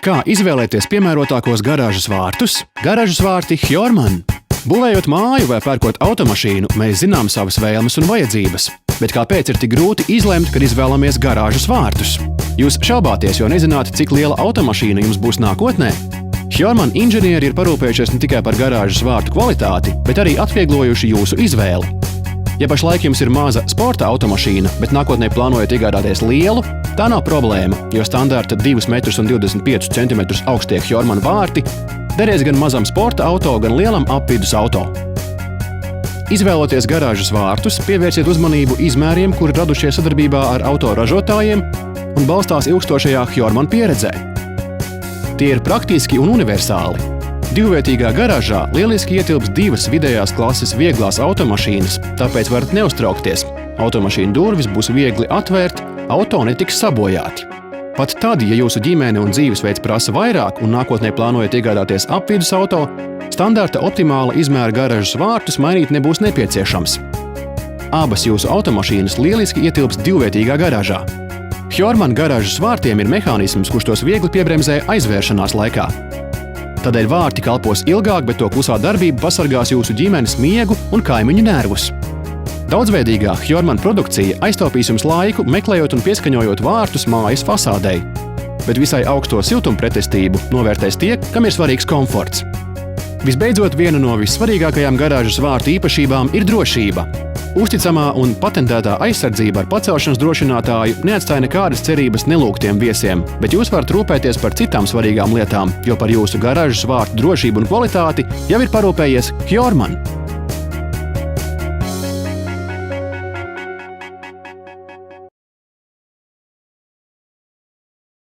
Kā izvēlēties piemērotākos garāžas vārtus? Garāžas vārti Hjorman. Būvējot māju vai pērkot automašīnu, mēs zinām savas vēlmes un vajadzības. Bet kāpēc ir tik grūti izlemt, kad izvēlamies garāžas vārtus? Jūs šaubāties, jo nezināt, cik liela automašīna jums būs nākotnē? Hjorman inženieri ir parūpējušies ne tikai par garāžas vārtu kvalitāti, bet arī atvieglojuši jūsu izvēli. Ja pašlaik jums ir maza sporta automašīna, bet nākotnē plānojat iegādāties lielu, tā nav problēma, jo standarta 2,25 cm augstie Hjorman vārti derēs gan mazam sporta auto, gan lielam apvidus auto. Izvēloties garāžas vārtus, pievērsiet uzmanību izmēriem, kuri radušies sadarbībā ar autoražotājiem un balstās ilgstošajā Hjorman pieredzē. Tie ir praktiski un universāli. Divvietīgā garāžā lieliski ietilps divas vidējās klases vieglās automašīnas, tāpēc varat neuztraukties. Automašīnu durvis būs viegli atvērt, auto netiks sabojāti. Pat tad, ja jūsu ģimene un dzīvesveids prasa vairāk un nākotnē plānojat iegādāties apvidus auto, standarta optimāla izmēra garāžas vārtus mainīt nebūs nepieciešams. Abas jūsu automašīnas lieliski ietilps divvietīgā garāžā. Hjorman garāžas vārtiem ir mehānisms, kurš tos viegli piebremzē aizvēršanās laikā. Tādēļ vārti kalpos ilgāk, bet to klusā darbība pasargās jūsu ģimenes miegu un kaimiņu nervus. Daudzveidīgā Hjorman produkcija aiztaupīs jums laiku, meklējot un pieskaņojot vārtus mājas fasādei. Bet visai augsto siltumpretestību novērtēs tie, kam ir svarīgs komforts. Visbeidzot, viena no vissvarīgākajām garāžas vārtu īpašībām ir drošība. Uzticamā un patentētā aizsardzība ar pacelšanas drošinātāju neatstāja nekādas cerības nelūgtiem viesiem, bet jūs varat rūpēties par citām svarīgām lietām, jo par jūsu garāžas vārtu drošību un kvalitāti jau ir parūpējies Hjorman.